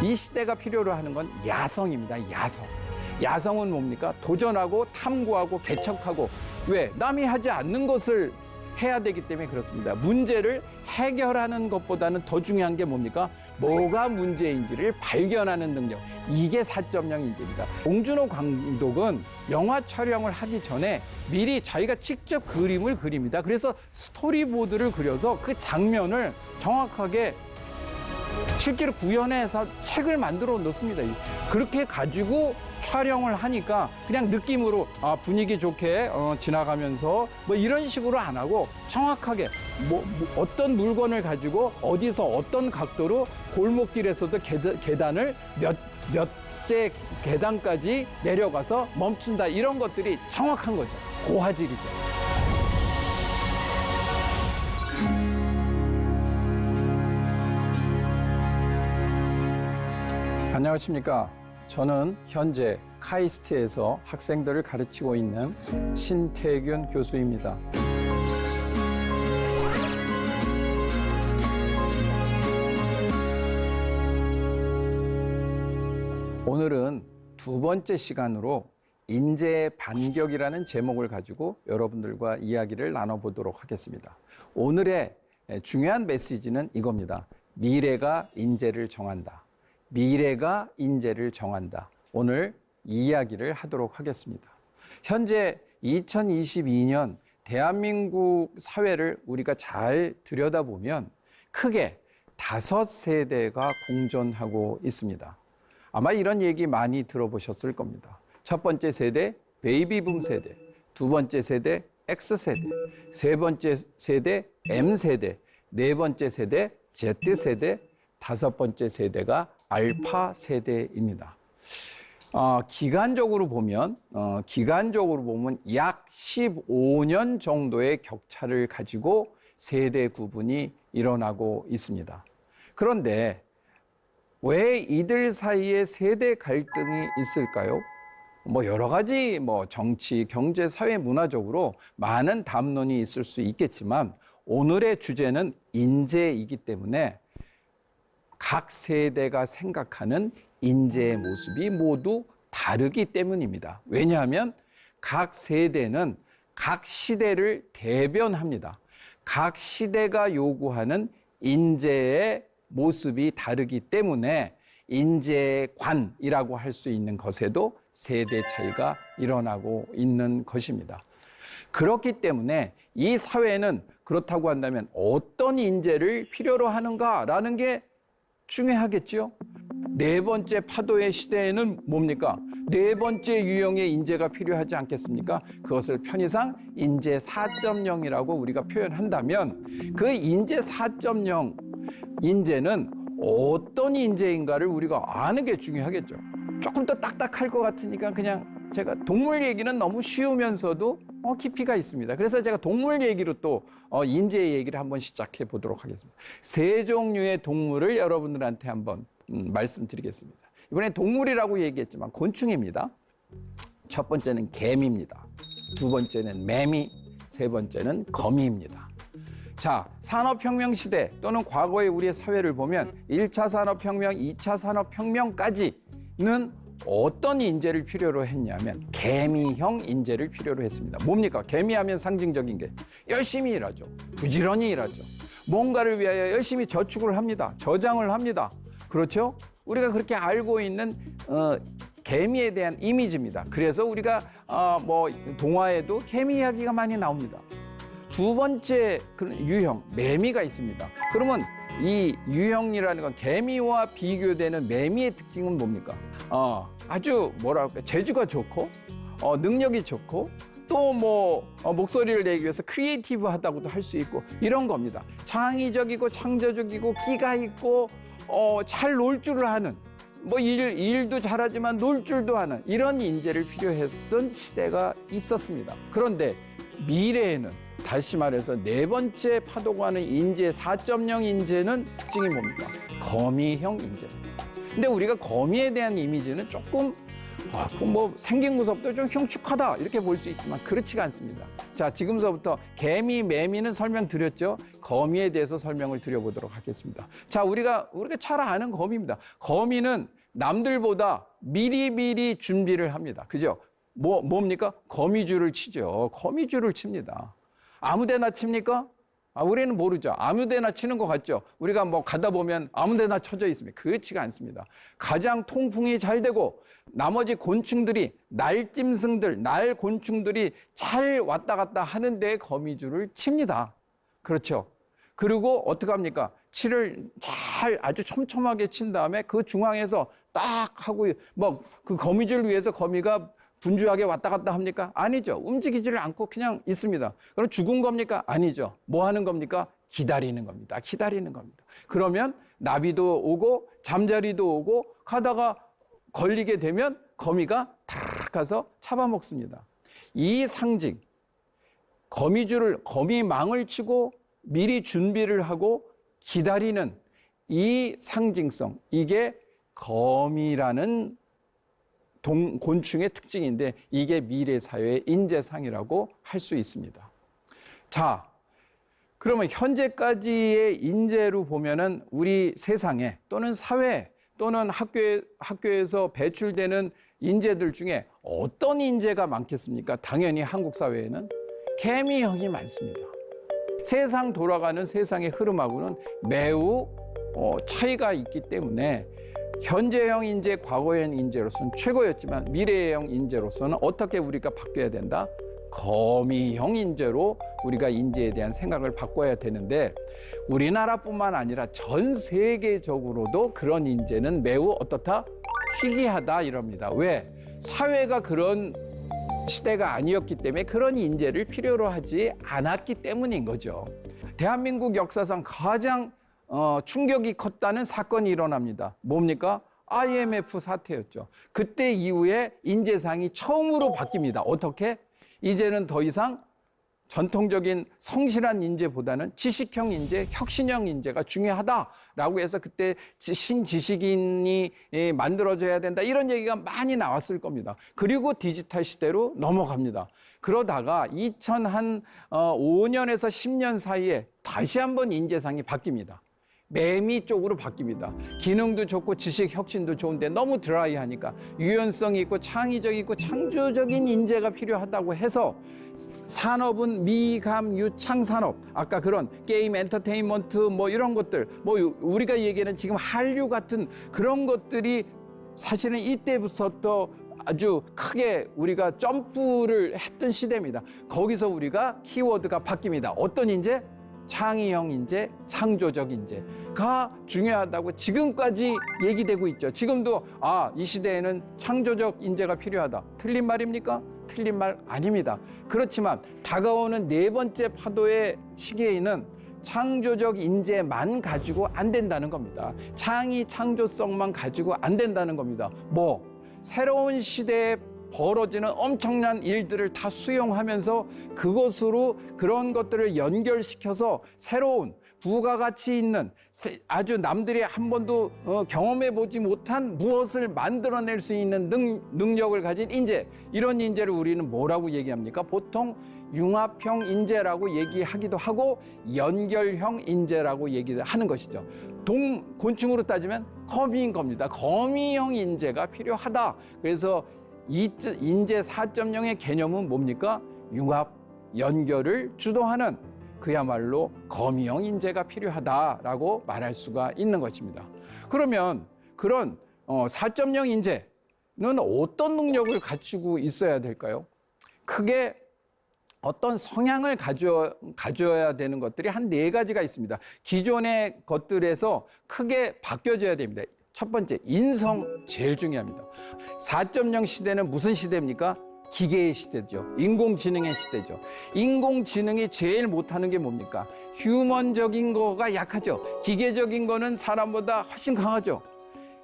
이 시대가 필요로 하는 건 야성입니다. 야성. 야성은 뭡니까? 도전하고 탐구하고 개척하고, 왜? 남이 하지 않는 것을 해야 되기 때문에 그렇습니다. 문제를 해결하는 것보다는 더 중요한 게 뭡니까? 뭐가 문제인지를 발견하는 능력. 이게 4.0 인재입니다. 봉준호 감독은 영화 촬영을 하기 전에 미리 자기가 직접 그림을 그립니다. 그래서 스토리보드를 그려서 그 장면을 정확하게 실제로 구현해서 책을 만들어 놓습니다. 그렇게 가지고 촬영을 하니까 그냥 느낌으로 분위기 좋게 지나가면서 뭐 이런 식으로 안 하고 정확하게 어떤 물건을 가지고 어디서 어떤 각도로 골목길에서도 계단을 몇째 계단까지 내려가서 멈춘다. 이런 것들이 정확한 거죠. 고화질이죠. 안녕하십니까. 저는 현재 카이스트에서 학생들을 가르치고 있는 신태균 교수입니다. 오늘은 두 번째 시간으로 인재의 반격이라는 제목을 가지고 여러분들과 이야기를 나눠보도록 하겠습니다. 오늘의 중요한 메시지는 이겁니다. 미래가 인재를 정한다. 미래가 인재를 정한다. 오늘 이 이야기를 하도록 하겠습니다. 현재 2022년 대한민국 사회를 우리가 잘 들여다보면 크게 5세대가 공존하고 있습니다. 아마 이런 얘기 많이 들어보셨을 겁니다. 첫 번째 세대, 베이비붐 세대. 두 번째 세대, X세대. 세 번째 세대, M세대. 네 번째 세대, Z세대. 다섯 번째 세대가 알파 세대입니다. 기간적으로 보면 약 15년 정도의 격차를 가지고 세대 구분이 일어나고 있습니다. 그런데 왜 이들 사이에 세대 갈등이 있을까요? 여러 가지 정치, 경제, 사회, 문화적으로 많은 담론이 있을 수 있겠지만 오늘의 주제는 인재이기 때문에 각 세대가 생각하는 인재의 모습이 모두 다르기 때문입니다. 왜냐하면 각 세대는 각 시대를 대변합니다. 각 시대가 요구하는 인재의 모습이 다르기 때문에 인재관이라고 할 수 있는 것에도 세대 차이가 일어나고 있는 것입니다. 그렇기 때문에 이 사회는 그렇다고 한다면 어떤 인재를 필요로 하는가라는 게 중요하겠죠. 네 번째 파도의 시대에는 뭡니까? 네 번째 유형의 인재가 필요하지 않겠습니까? 그것을 편의상 인재 4.0이라고 우리가 표현한다면 그 인재 4.0 인재는 어떤 인재인가를 우리가 아는 게 중요하겠죠. 조금 더 딱딱할 것 같으니까 그냥 제가 동물 얘기는 너무 쉬우면서도 깊이가 있습니다. 그래서 제가 동물 얘기로 또 인재 얘기를 한번 시작해 보도록 하겠습니다. 세 종류의 동물을 여러분들한테 한번 말씀드리겠습니다. 이번에 동물이라고 얘기했지만 곤충입니다. 첫 번째는 개미입니다. 두 번째는 매미, 세 번째는 거미입니다. 자, 산업혁명 시대 또는 과거의 우리의 사회를 보면 1차 산업혁명, 2차 산업혁명까지는 어떤 인재를 필요로 했냐면 개미형 인재를 필요로 했습니다. 뭡니까? 개미하면 상징적인 게 열심히 일하죠. 부지런히 일하죠. 뭔가를 위하여 열심히 저축을 합니다. 저장을 합니다. 그렇죠? 우리가 그렇게 알고 있는 개미에 대한 이미지입니다. 그래서 우리가 동화에도 개미 이야기가 많이 나옵니다. 두 번째 유형, 매미가 있습니다. 그러면 이 유형이라는 건 개미와 비교되는 매미의 특징은 뭡니까? 아주 재주가 좋고 능력이 좋고 또 목소리를 내기 위해서 크리에이티브하다고도 할 수 있고 이런 겁니다. 창의적이고 창조적이고 끼가 있고 잘 놀 줄을 하는 일도 잘하지만 놀 줄도 하는 이런 인재를 필요했던 시대가 있었습니다. 그런데 미래에는 다시 말해서 네 번째 파도가 하는 인재 4.0 인재는 특징이 뭡니까? 거미형 인재입니다. 근데 우리가 거미에 대한 이미지는 조금 생긴 모습도 좀 흉측하다 이렇게 볼 수 있지만 그렇지가 않습니다. 자, 지금서부터 개미, 매미는 설명드렸죠. 거미에 대해서 설명을 드려보도록 하겠습니다. 자, 우리가 잘 아는 거미입니다. 거미는 남들보다 미리미리 준비를 합니다. 그죠? 뭡니까? 거미줄을 치죠. 거미줄을 칩니다. 아무데나 칩니까? 우리는 모르죠. 아무데나 치는 것 같죠. 우리가 뭐 가다 보면 아무데나 쳐져 있습니다. 그렇지가 않습니다. 가장 통풍이 잘 되고 나머지 곤충들이 날짐승들, 날곤충들이 잘 왔다 갔다 하는 데 거미줄을 칩니다. 그렇죠. 그리고 어떻게 합니까? 칠을 잘 아주 촘촘하게 친 다음에 그 중앙에서 딱 하고 뭐 그 거미줄 위에서 거미가 분주하게 왔다 갔다 합니까? 아니죠. 움직이지를 않고 그냥 있습니다. 그럼 죽은 겁니까? 아니죠. 뭐 하는 겁니까? 기다리는 겁니다. 기다리는 겁니다. 그러면 나비도 오고 잠자리도 오고 가다가 걸리게 되면 거미가 탁 가서 잡아먹습니다. 이 상징, 거미망을 치고 미리 준비를 하고 기다리는 이 상징성, 이게 거미라는 곤충의 특징인데 이게 미래사회의 인재상이라고 할 수 있습니다. 자, 그러면 현재까지의 인재로 보면은 우리 세상에 또는 사회 또는 학교에서 배출되는 인재들 중에 어떤 인재가 많겠습니까? 당연히 한국 사회에는 개미형이 많습니다. 세상 돌아가는 세상의 흐름하고는 매우 차이가 있기 때문에 현재형 인재, 과거형 인재로서는 최고였지만 미래형 인재로서는 어떻게 우리가 바뀌어야 된다? 거미형 인재로 우리가 인재에 대한 생각을 바꿔야 되는데 우리나라뿐만 아니라 전 세계적으로도 그런 인재는 매우 어떻다? 희귀하다 이럽니다. 왜? 사회가 그런 시대가 아니었기 때문에 그런 인재를 필요로 하지 않았기 때문인 거죠. 대한민국 역사상 가장 충격이 컸다는 사건이 일어납니다. 뭡니까? IMF 사태였죠. 그때 이후에 인재상이 처음으로 바뀝니다. 어떻게? 이제는 더 이상 전통적인 성실한 인재보다는 지식형 인재, 혁신형 인재가 중요하다라고 해서 그때 신지식인이 만들어져야 된다 이런 얘기가 많이 나왔을 겁니다. 그리고 디지털 시대로 넘어갑니다. 그러다가 2005년에서 10년 사이에 다시 한번 인재상이 바뀝니다. 매미 쪽으로 바뀝니다. 기능도 좋고 지식 혁신도 좋은데 너무 드라이하니까 유연성이 있고 창의적이고 창조적인 인재가 필요하다고 해서 산업은 미감 유창 산업, 아까 그런 게임 엔터테인먼트 뭐 이런 것들, 뭐 우리가 얘기하는 지금 한류 같은 그런 것들이 사실은 이때부터 아주 크게 우리가 점프를 했던 시대입니다. 거기서 우리가 키워드가 바뀝니다. 어떤 인재? 창의형 인재, 창조적 인재가 중요하다고 지금까지 얘기되고 있죠. 지금도 이 시대에는 창조적 인재가 필요하다. 틀린 말입니까? 틀린 말 아닙니다. 그렇지만 다가오는 네 번째 파도의 시기에는 창조적 인재만 가지고 안 된다는 겁니다. 창조성만 가지고 안 된다는 겁니다. 새로운 시대에 벌어지는 엄청난 일들을 다 수용하면서 그것으로 그런 것들을 연결시켜서 새로운 부가가치 있는 아주 남들이 한 번도 경험해보지 못한 무엇을 만들어낼 수 있는 능력을 가진 인재, 이런 인재를 우리는 뭐라고 얘기합니까? 보통 융합형 인재라고 얘기하기도 하고 연결형 인재라고 얘기하는 것이죠. 곤충으로 따지면 거미인 겁니다. 거미형 인재가 필요하다. 그래서 인재 4.0의 개념은 뭡니까? 융합, 연결을 주도하는 그야말로 거미형 인재가 필요하다라고 말할 수가 있는 것입니다. 그러면 그런 4.0 인재는 어떤 능력을 갖추고 있어야 될까요? 크게 어떤 성향을 가져야 되는 것들이 한 4가지가 있습니다. 기존의 것들에서 크게 바뀌어져야 됩니다. 첫 번째, 인성 제일 중요합니다. 4.0 시대는 무슨 시대입니까? 기계의 시대죠. 인공지능의 시대죠. 인공지능이 제일 못하는 게 뭡니까? 휴먼적인 거가 약하죠. 기계적인 거는 사람보다 훨씬 강하죠.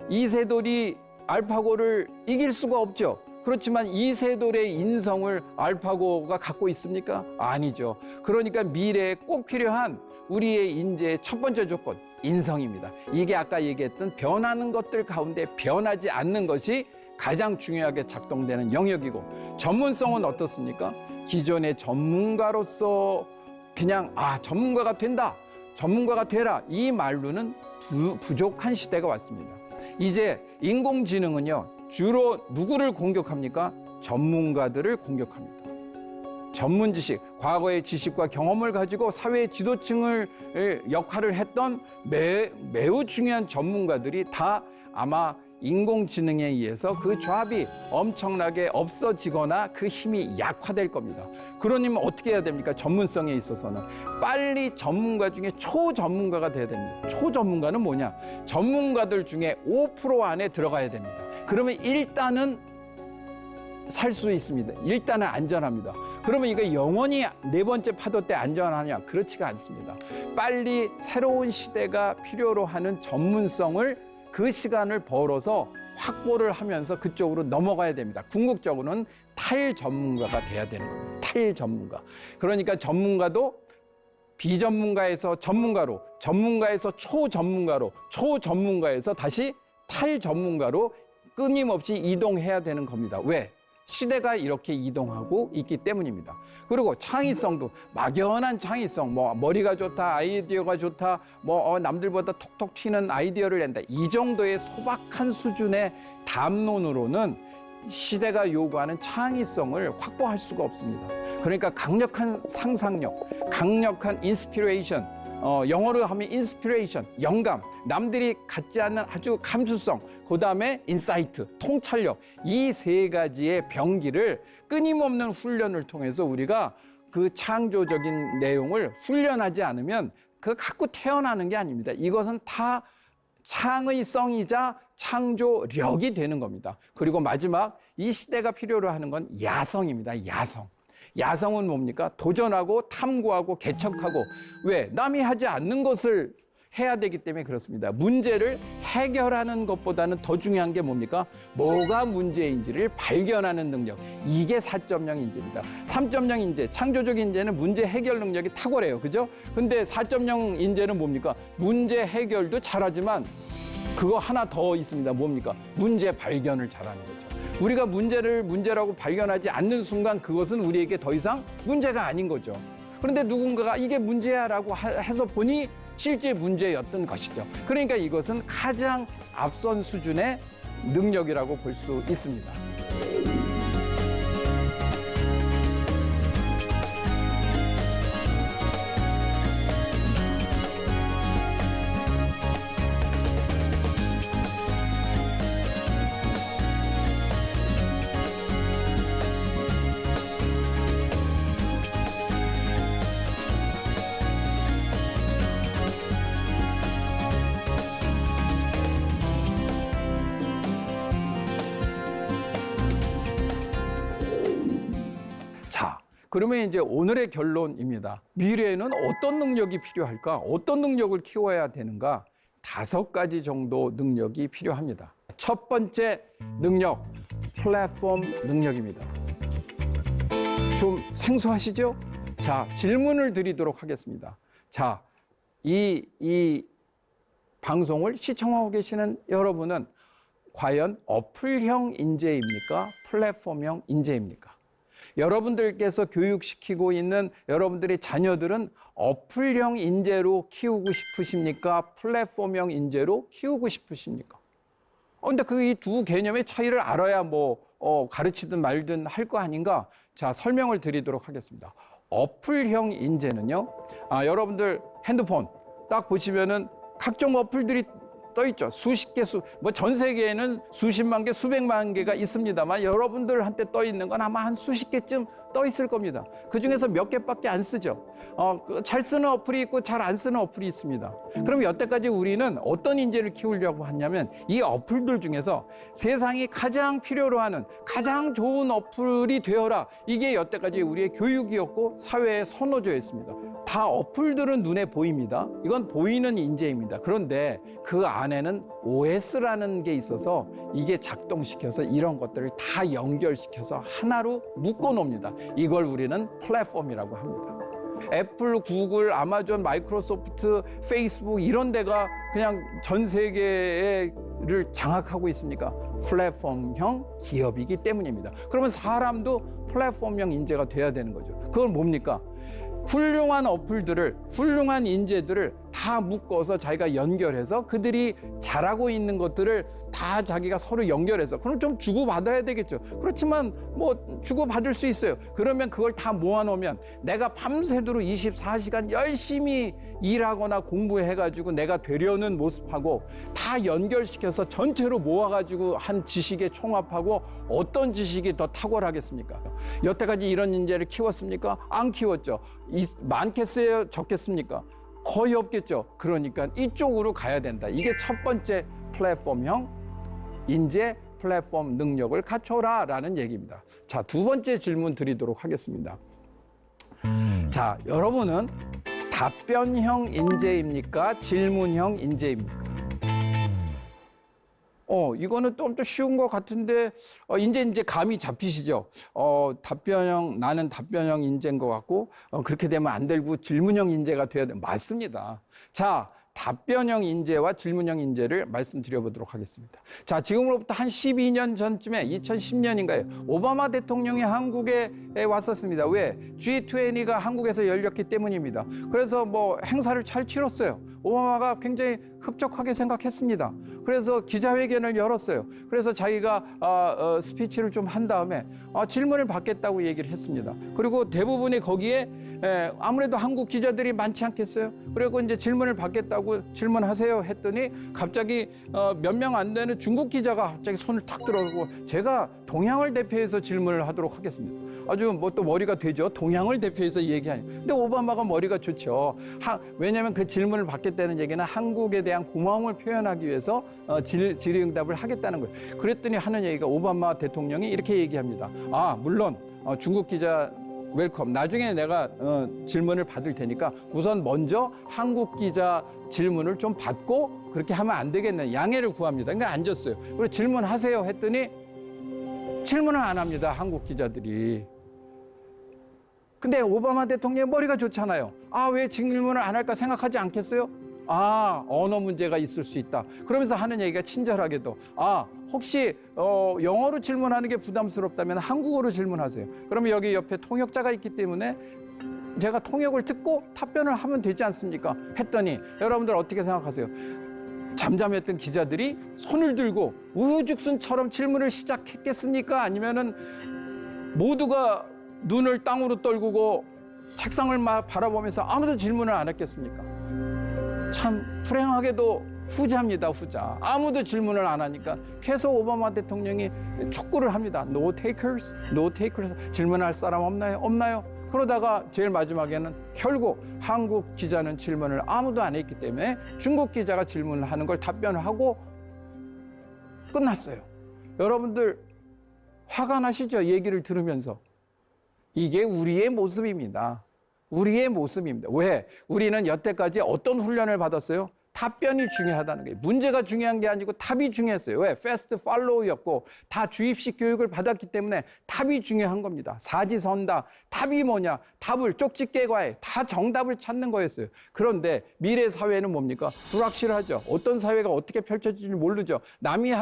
이세돌이 알파고를 이길 수가 없죠. 그렇지만 이세돌의 인성을 알파고가 갖고 있습니까? 아니죠. 그러니까 미래에 꼭 필요한 우리의 인재의 첫 번째 조건, 인성입니다. 이게 아까 얘기했던 변하는 것들 가운데 변하지 않는 것이 가장 중요하게 작동되는 영역이고, 전문성은 어떻습니까? 기존의 전문가로서 그냥 전문가가 된다, 전문가가 되라 이 말로는 부족한 시대가 왔습니다. 이제 인공지능은요 주로 누구를 공격합니까? 전문가들을 공격합니다. 전문 지식, 과거의 지식과 경험을 가지고 사회 지도층을 역할을 했던 매우 중요한 전문가들이 다 아마 인공지능에 의해서 그 조합이 엄청나게 없어지거나 그 힘이 약화될 겁니다. 그러면 어떻게 해야 됩니까? 전문성에 있어서는 빨리 전문가 중에 초전문가가 돼야 됩니다. 초전문가는 뭐냐? 전문가들 중에 5% 안에 들어가야 됩니다. 그러면 일단은 살 수 있습니다. 일단은 안전합니다. 그러면 이거 영원히 네 번째 파도 때 안전하냐? 그렇지가 않습니다. 빨리 새로운 시대가 필요로 하는 전문성을 그 시간을 벌어서 확보를 하면서 그쪽으로 넘어가야 됩니다. 궁극적으로는 탈전문가가 돼야 되는 겁니다. 탈전문가. 그러니까 전문가도 비전문가에서 전문가로, 전문가에서 초전문가로, 초전문가에서 다시 탈전문가로 끊임없이 이동해야 되는 겁니다. 왜? 시대가 이렇게 이동하고 있기 때문입니다. 그리고 창의성도 막연한 창의성, 머리가 좋다, 아이디어가 좋다, 남들보다 톡톡 튀는 아이디어를 낸다. 이 정도의 소박한 수준의 담론으로는 시대가 요구하는 창의성을 확보할 수가 없습니다. 그러니까 강력한 상상력, 강력한 인스피레이션, 영어로 하면 인스피레이션, 영감, 남들이 갖지 않는 아주 감수성, 그 다음에 인사이트, 통찰력, 이 세 가지의 병기를 끊임없는 훈련을 통해서 우리가 그 창조적인 내용을 훈련하지 않으면 그거 갖고 태어나는 게 아닙니다. 이것은 다 창의성이자 창조력이 되는 겁니다. 그리고 마지막, 이 시대가 필요로 하는 건 야성입니다. 야성. 야성은 뭡니까? 도전하고 탐구하고 개척하고, 왜? 남이 하지 않는 것을 해야 되기 때문에 그렇습니다. 문제를 해결하는 것보다는 더 중요한 게 뭡니까? 뭐가 문제인지를 발견하는 능력. 이게 4.0 인재입니다. 3.0 인재, 창조적 인재는 문제 해결 능력이 탁월해요. 그죠? 근데 4.0 인재는 뭡니까? 문제 해결도 잘하지만 그거 하나 더 있습니다. 뭡니까? 문제 발견을 잘하는 거죠. 우리가 문제를 문제라고 발견하지 않는 순간 그것은 우리에게 더 이상 문제가 아닌 거죠. 그런데 누군가가 이게 문제야라고 해서 보니 실제 문제였던 것이죠. 그러니까 이것은 가장 앞선 수준의 능력이라고 볼 수 있습니다. 그러면 이제 오늘의 결론입니다. 미래에는 어떤 능력이 필요할까? 어떤 능력을 키워야 되는가? 5가지 정도 능력이 필요합니다. 첫 번째 능력, 플랫폼 능력입니다. 좀 생소하시죠? 자, 질문을 드리도록 하겠습니다. 자, 이 방송을 시청하고 계시는 여러분은 과연 어플형 인재입니까? 플랫폼형 인재입니까? 여러분들께서 교육시키고 있는 여러분들의 자녀들은 어플형 인재로 키우고 싶으십니까? 플랫폼형 인재로 키우고 싶으십니까? 근데 그 이 두 개념의 차이를 알아야 가르치든 말든 할 거 아닌가? 자, 설명을 드리도록 하겠습니다. 어플형 인재는요, 여러분들 핸드폰 딱 보시면은 각종 어플들이 떠 있죠. 수십 개, 전 세계에는 수십만 개, 수백만 개가 있습니다만 여러분들한테 떠 있는 건 아마 한 수십 개쯤 떠 있을 겁니다. 그 중에서 몇 개밖에 안 쓰죠. 잘 쓰는 어플이 있고 잘 안 쓰는 어플이 있습니다. 그럼 여태까지 우리는 어떤 인재를 키우려고 하냐면 이 어플들 중에서 세상이 가장 필요로 하는 가장 좋은 어플이 되어라. 이게 여태까지 우리의 교육이었고 사회의 선호조였습니다. 다 어플들은 눈에 보입니다. 이건 보이는 인재입니다. 그런데 그 안에는 OS라는 게 있어서 이게 작동시켜서 이런 것들을 다 연결시켜서 하나로 묶어 놓습니다. 이걸 우리는 플랫폼이라고 합니다. 애플, 구글, 아마존, 마이크로소프트, 페이스북 이런 데가 그냥 전 세계를 장악하고 있습니까? 플랫폼형 기업이기 때문입니다. 그러면 사람도 플랫폼형 인재가 돼야 되는 거죠. 그건 뭡니까? 훌륭한 어플들을, 훌륭한 인재들을 다 묶어서 자기가 연결해서 그들이 잘하고 있는 것들을 다 자기가 서로 연결해서, 그럼 좀 주고받아야 되겠죠. 그렇지만 뭐 주고받을 수 있어요. 그러면 그걸 다 모아놓으면 내가 밤새도록 24시간 열심히 일하거나 공부해가지고 내가 되려는 모습하고 다 연결시켜서 전체로 모아가지고 한 지식에 총합하고 어떤 지식이 더 탁월하겠습니까? 여태까지 이런 인재를 키웠습니까? 안 키웠죠. 많겠어요? 적겠습니까? 거의 없겠죠. 그러니까 이쪽으로 가야 된다. 이게 첫 번째 플랫폼형 인재, 플랫폼 능력을 갖춰라라는 얘기입니다. 자, 두 번째 질문 드리도록 하겠습니다. 자, 여러분은 답변형 인재입니까? 질문형 인재입니까? 이거는 좀 더 쉬운 것 같은데, 이제 감이 잡히시죠? 나는 답변형 인재인 것 같고, 그렇게 되면 안 되고 질문형 인재가 돼야 돼. 맞습니다. 자, 답변형 인재와 질문형 인재를 말씀드려보도록 하겠습니다. 자, 지금으로부터 한 12년 전쯤에 2010년인가요? 오바마 대통령이 한국에 왔었습니다. 왜? G20가 한국에서 열렸기 때문입니다. 그래서 뭐 행사를 잘 치렀어요. 오바마가 굉장히 흡족하게 생각했습니다. 그래서 기자회견을 열었어요. 그래서 자기가 스피치를 좀 한 다음에 질문을 받겠다고 얘기를 했습니다. 그리고 대부분이 거기에 아무래도 한국 기자들이 많지 않겠어요? 그리고 이제 질문을 받겠다고 질문하세요 했더니 갑자기 몇 명 안 되는 중국 기자가 갑자기 손을 탁 들어오고 제가 동양을 대표해서 질문을 하도록 하겠습니다. 아주 뭐 또 머리가 되죠. 동양을 대표해서 얘기하니. 근데 오바마가 머리가 좋죠. 왜냐하면 그 질문을 받겠다는 얘기는 한국에 대한 고마움을 표현하기 위해서 질의응답을 하겠다는 거예요. 그랬더니 하는 얘기가 오바마 대통령이 이렇게 얘기합니다. 물론 중국 기자 웰컴. 나중에 내가 질문을 받을 테니까 우선 먼저 한국 기자 질문을 좀 받고 그렇게 하면 안 되겠네. 양해를 구합니다. 그러니까 앉았어요. 그리고 질문하세요 했더니 질문을 안 합니다. 한국 기자들이. 근데 오바마 대통령의 머리가 좋잖아요. 왜 질문을 안 할까 생각하지 않겠어요? 언어 문제가 있을 수 있다. 그러면서 하는 얘기가 친절하게도 혹시 영어로 질문하는 게 부담스럽다면 한국어로 질문하세요. 그러면 여기 옆에 통역자가 있기 때문에 제가 통역을 듣고 답변을 하면 되지 않습니까? 했더니 여러분들 어떻게 생각하세요? 잠잠했던 기자들이 손을 들고 우후죽순처럼 질문을 시작했겠습니까? 아니면은 모두가 눈을 땅으로 떨구고 책상을 바라보면서 아무도 질문을 안 했겠습니까? 참 불행하게도 후자입니다. 후자. 아무도 질문을 안 하니까 계속 오바마 대통령이 촉구를 합니다. No takers, no takers. 질문할 사람 없나요? 없나요? 그러다가 제일 마지막에는 결국 한국 기자는 질문을 아무도 안 했기 때문에 중국 기자가 질문을 하는 걸 답변을 하고 끝났어요. 여러분들 화가 나시죠? 얘기를 들으면서. 이게 우리의 모습입니다. 우리의 모습입니다. 왜? 우리는 여태까지 어떤 훈련을 받았어요? 답변이 중요하다는 거예요. 문제가 중요한 게 아니고 답이 중요했어요. 왜? 패스트 팔로우였고 다 주입식 교육을 받았기 때문에 답이 중요한 겁니다. 사지선다. 답이 뭐냐? 답을 쪽집게과에 다 정답을 찾는 거였어요. 그런데 미래 사회는 뭡니까? 불확실하죠. 어떤 사회가 어떻게 펼쳐질지 모르죠. 남이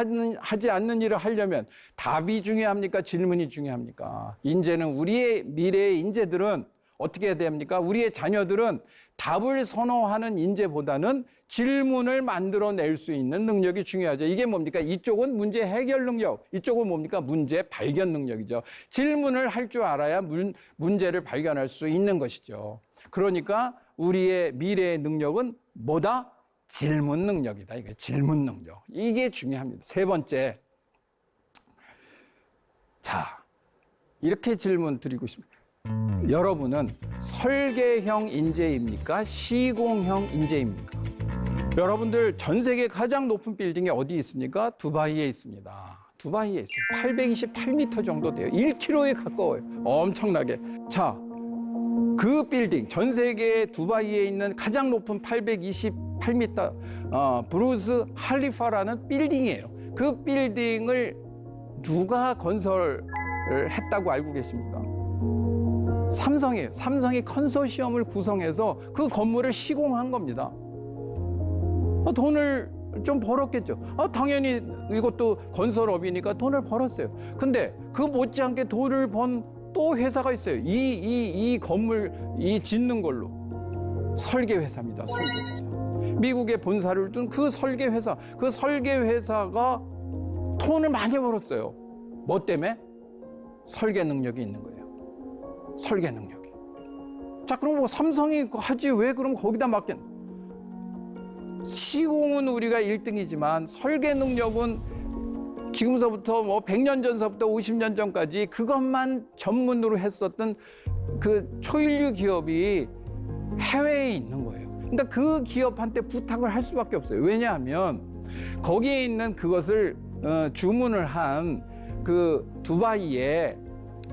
하지 않는 일을 하려면 답이 중요합니까? 질문이 중요합니까? 인재는 우리의 미래의 인재들은 어떻게 해야 됩니까? 우리의 자녀들은 답을 선호하는 인재보다는 질문을 만들어낼 수 있는 능력이 중요하죠. 이게 뭡니까? 이쪽은 문제 해결 능력, 이쪽은 뭡니까? 문제 발견 능력이죠. 질문을 할 줄 알아야 문제를 발견할 수 있는 것이죠. 그러니까 우리의 미래의 능력은 뭐다? 질문 능력이다. 이게 질문 능력. 이게 중요합니다. 세 번째. 자, 이렇게 질문 드리고 싶습니다. 여러분은 설계형 인재입니까? 시공형 인재입니까? 여러분들 전 세계 가장 높은 빌딩이 어디 있습니까? 두바이에 있습니다. 두바이에 있어요. 828m 정도 돼요. 1km에 가까워요. 엄청나게. 자, 그 빌딩, 전 세계 두바이에 있는 가장 높은 828m 브루즈 할리파라는 빌딩이에요. 그 빌딩을 누가 건설을 했다고 알고 계십니까? 삼성이에요. 삼성이 컨소시엄을 구성해서 그 건물을 시공한 겁니다. 돈을 좀 벌었겠죠. 당연히 이것도 건설업이니까 돈을 벌었어요. 근데 그 못지않게 돈을 번 또 회사가 있어요. 이 건물, 이 짓는 걸로. 설계회사입니다. 설계회사. 미국에 본사를 둔 그 설계회사. 그 설계회사가 돈을 많이 벌었어요. 뭐 때문에? 설계 능력이 있는 거예요. 설계 능력이. 자, 그럼 뭐 삼성이 하지 왜 그럼 거기다 맡긴? 시공은 우리가 1등이지만 설계 능력은 지금서부터 뭐 100년 전서부터 50년 전까지 그것만 전문으로 했었던 그 초일류 기업이 해외에 있는 거예요. 그러니까 그 기업한테 부탁을 할 수밖에 없어요. 왜냐하면 거기에 있는 그것을 주문을 한 그 두바이의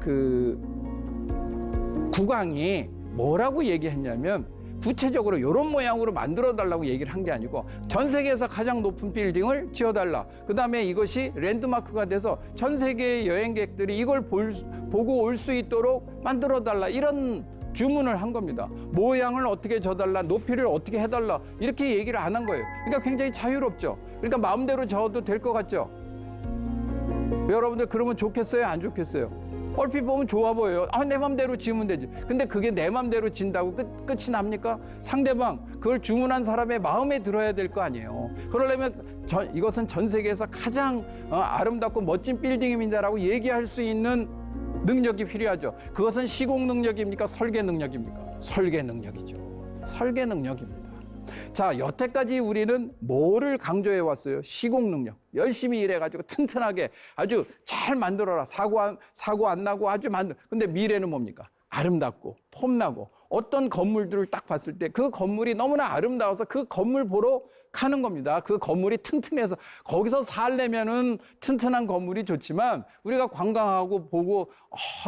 그 국왕이 뭐라고 얘기했냐면 구체적으로 이런 모양으로 만들어 달라고 얘기를 한 게 아니고 전 세계에서 가장 높은 빌딩을 지어달라. 그다음에 이것이 랜드마크가 돼서 전 세계의 여행객들이 이걸 보고 올 수 있도록 만들어 달라. 이런 주문을 한 겁니다. 모양을 어떻게 져달라, 높이를 어떻게 해달라 이렇게 얘기를 안 한 거예요. 그러니까 굉장히 자유롭죠. 그러니까 마음대로 져도 될 것 같죠. 여러분들 그러면 좋겠어요? 안 좋겠어요? 얼핏 보면 좋아 보여요. 내 맘대로 지으면 되지. 근데 그게 내 맘대로 진다고 끝이 납니까? 상대방, 그걸 주문한 사람의 마음에 들어야 될 거 아니에요. 그러려면 이것은 전 세계에서 가장 아름답고 멋진 빌딩입니다라고 얘기할 수 있는 능력이 필요하죠. 그것은 시공 능력입니까? 설계 능력입니까? 설계 능력이죠. 설계 능력입니다. 자, 여태까지 우리는 뭐를 강조해 왔어요? 시공 능력. 열심히 일해가지고 튼튼하게 아주 잘 만들어라. 사고 안 나고 아주 근데 미래는 뭡니까? 아름답고 폼나고 어떤 건물들을 딱 봤을 때 그 건물이 너무나 아름다워서 그 건물 보러 가는 겁니다. 그 건물이 튼튼해서 거기서 살려면은 튼튼한 건물이 좋지만 우리가 관광하고 보고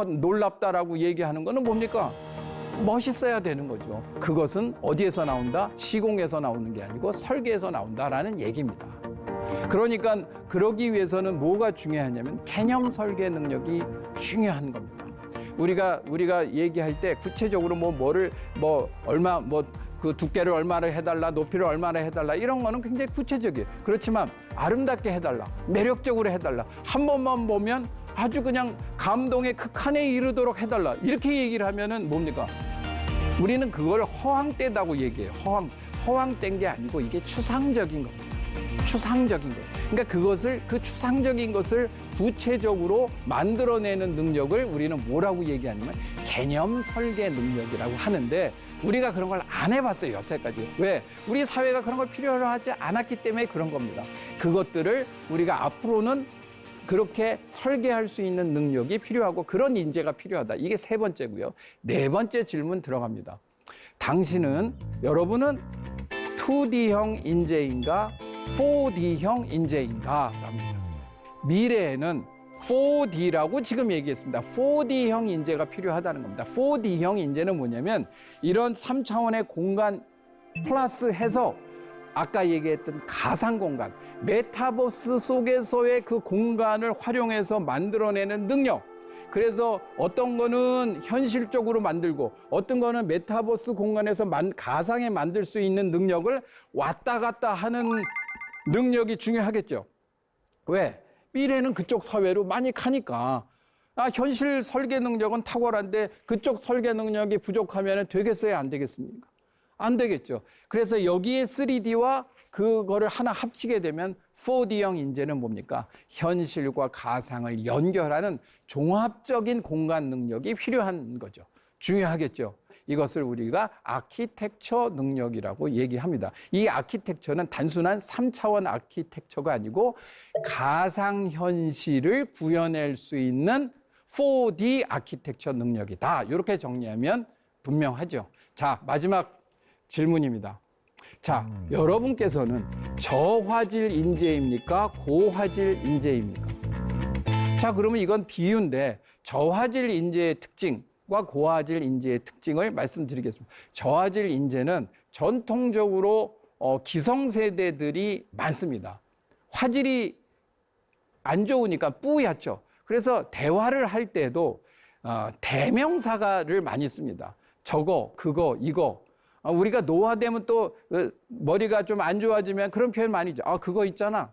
놀랍다라고 얘기하는 거는 뭡니까? 멋있어야 되는 거죠. 그것은 어디에서 나온다? 시공에서 나오는 게 아니고 설계에서 나온다라는 얘기입니다. 그러니까 그러기 위해서는 뭐가 중요하냐면 개념 설계 능력이 중요한 겁니다. 우리가 얘기할 때 구체적으로 얼마 그 두께를 얼마나 해달라, 높이를 얼마나 해달라 이런 거는 굉장히 구체적이에요. 그렇지만 아름답게 해달라, 매력적으로 해달라, 한 번만 보면 아주 그냥 감동의 극한에 이르도록 해달라 이렇게 얘기를 하면은 뭡니까? 우리는 그걸 허황되다고 얘기해요. 허황된 게 아니고 이게 추상적인 겁니다. 추상적인 거예요. 그러니까 그 추상적인 것을 구체적으로 만들어내는 능력을 우리는 뭐라고 얘기하냐면 개념 설계 능력이라고 하는데 우리가 그런 걸 안 해봤어요, 여태까지. 왜? 우리 사회가 그런 걸 필요로 하지 않았기 때문에 그런 겁니다. 그것들을 우리가 앞으로는 그렇게 설계할 수 있는 능력이 필요하고 그런 인재가 필요하다. 이게 세 번째고요. 네 번째 질문 들어갑니다. 여러분은 2D형 인재인가 4D형 인재인가? 랍니다. 미래에는 4D라고 지금 얘기했습니다. 4D형 인재가 필요하다는 겁니다. 4D형 인재는 뭐냐면 이런 3차원의 공간 플러스 해서 아까 얘기했던 가상 공간, 메타버스 속에서의 그 공간을 활용해서 만들어내는 능력. 그래서 어떤 거는 현실적으로 만들고 어떤 거는 메타버스 공간에서 가상에 만들 수 있는 능력을 왔다 갔다 하는 능력이 중요하겠죠. 왜? 미래는 그쪽 사회로 많이 가니까. 현실 설계 능력은 탁월한데 그쪽 설계 능력이 부족하면 되겠어요? 안 되겠습니까? 안 되겠죠. 그래서 여기에 3D와 그거를 하나 합치게 되면 4D형 인재는 뭡니까? 현실과 가상을 연결하는 종합적인 공간 능력이 필요한 거죠. 중요하겠죠. 이것을 우리가 아키텍처 능력이라고 얘기합니다. 이 아키텍처는 단순한 3차원 아키텍처가 아니고 가상현실을 구현할 수 있는 4D 아키텍처 능력이다. 이렇게 정리하면 분명하죠. 자, 마지막 질문입니다. 자, 여러분께서는 저화질 인재입니까? 고화질 인재입니까? 자, 그러면 이건 비유인데 저화질 인재의 특징과 고화질 인재의 특징을 말씀드리겠습니다. 저화질 인재는 전통적으로 기성세대들이 많습니다. 화질이 안 좋으니까 뿌옇죠. 그래서 대화를 할 때도 대명사를 많이 씁니다. 저거, 그거, 이거. 우리가 노화되면 또 머리가 좀 안 좋아지면 그런 표현 많이 죠. 그거 있잖아.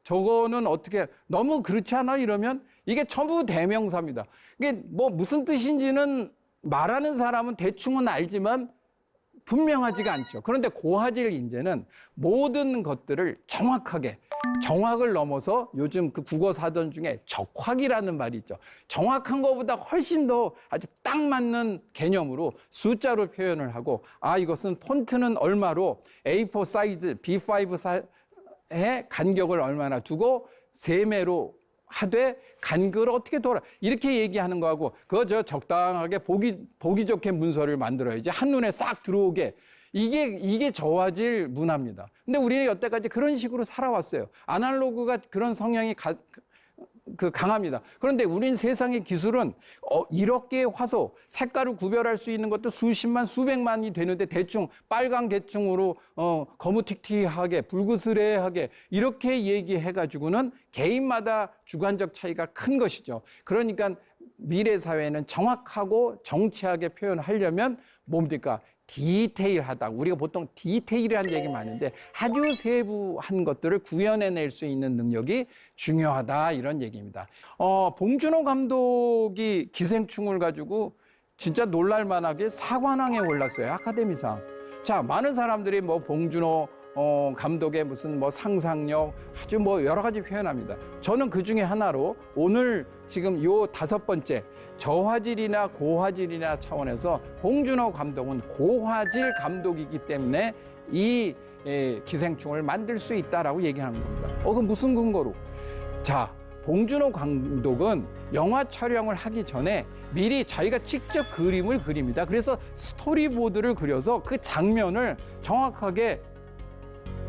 저거는 어떻게 너무 그렇지 않아? 이러면 이게 전부 대명사입니다. 이게 뭐 무슨 뜻인지는 말하는 사람은 대충은 알지만 분명하지가 않죠. 그런데 고화질 인재는 모든 것들을 정확하게, 정확을 넘어서 요즘 그 국어 사전 중에 적확이라는 말이 있죠. 정확한 것보다 훨씬 더 아주 딱 맞는 개념으로 숫자로 표현을 하고, 이것은 폰트는 얼마로 A4 사이즈 B5 의 간격을 얼마나 두고 세매로 하되 간격을 어떻게 돌아, 이렇게 얘기하는 거하고, 그거 적당하게 보기 좋게 문서를 만들어야지 한눈에 싹 들어오게, 이게 저화질 문화입니다. 근데 우리는 여태까지 그런 식으로 살아왔어요. 아날로그가 그런 성향이 강합니다. 그런데 우린 세상의 기술은 이렇게 화소, 색깔을 구별할 수 있는 것도 수십만, 수백만이 되는데 대충 빨강 계층으로 거무튀튀하게, 불그스레하게 이렇게 얘기해가지고는 개인마다 주관적 차이가 큰 것이죠. 그러니까 미래 사회는 정확하고 정치하게 표현하려면 뭡니까? 디테일하다. 우리가 보통 디테일이라는 얘기 많은데 아주 세부한 것들을 구현해낼 수 있는 능력이 중요하다, 이런 얘기입니다. 봉준호 감독이 기생충을 가지고 진짜 놀랄만하게 사관왕에 올랐어요. 아카데미상. 자, 많은 사람들이 뭐 봉준호 감독의 무슨 뭐 상상력 아주 뭐 여러 가지 표현합니다. 저는 그 중에 하나로 오늘 지금 요 5번째 저화질이나 고화질이나 차원에서 봉준호 감독은 고화질 감독이기 때문에 이 기생충을 만들 수 있다라고 얘기하는 겁니다. 그 무슨 근거로? 자, 봉준호 감독은 영화 촬영을 하기 전에 미리 자기가 직접 그림을 그립니다. 그래서 스토리보드를 그려서 그 장면을 정확하게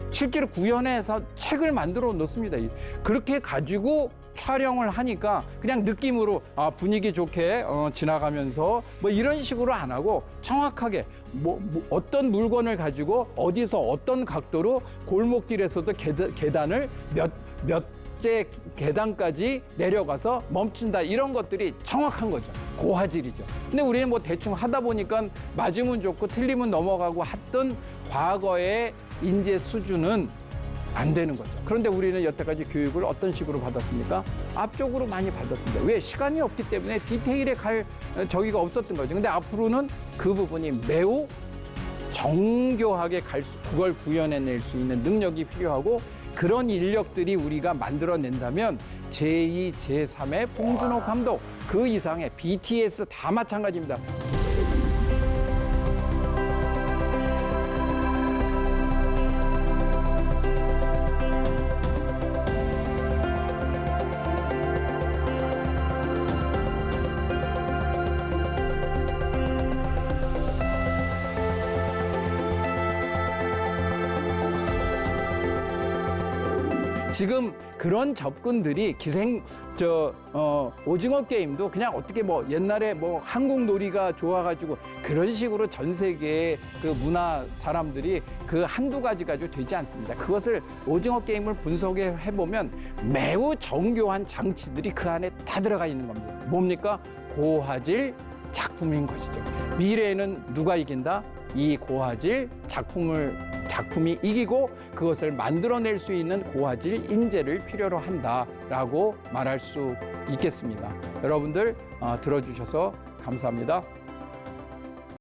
실제로 구현해서 책을 만들어 놓습니다. 그렇게 가지고 촬영을 하니까 그냥 느낌으로 분위기 좋게 지나가면서 뭐 이런 식으로 안 하고 정확하게 어떤 물건을 가지고 어디서 어떤 각도로 골목길에서도 계단을 몇째 계단까지 내려가서 멈춘다, 이런 것들이 정확한 거죠. 고화질이죠. 근데 우리는 뭐 대충 하다 보니까 맞으면 좋고 틀리면 넘어가고 했던 과거의 인재 수준은 안 되는 거죠. 그런데 우리는 여태까지 교육을 어떤 식으로 받았습니까? 앞쪽으로 많이 받았습니다. 왜? 시간이 없기 때문에 디테일에 갈 저기가 없었던 거죠. 근데 앞으로는 그 부분이 매우 정교하게 그걸 구현해낼 수 있는 능력이 필요하고, 그런 인력들이 우리가 만들어낸다면 제2, 제3의 봉준호 감독, 그 이상의 BTS 다 마찬가지입니다. 지금 그런 접근들이 오징어 게임도 그냥 어떻게 뭐 옛날에 뭐 한국 놀이가 좋아가지고 그런 식으로 전 세계의 그 문화 사람들이 그 한두 가지 가지고 되지 않습니다. 그것을 오징어 게임을 분석해 보면 매우 정교한 장치들이 그 안에 다 들어가 있는 겁니다. 뭡니까? 고화질 작품인 것이죠. 미래에는 누가 이긴다? 이 고화질 작품이 이기고 그것을 만들어낼 수 있는 고화질 인재를 필요로 한다라고 말할 수 있겠습니다. 여러분들 들어주셔서 감사합니다.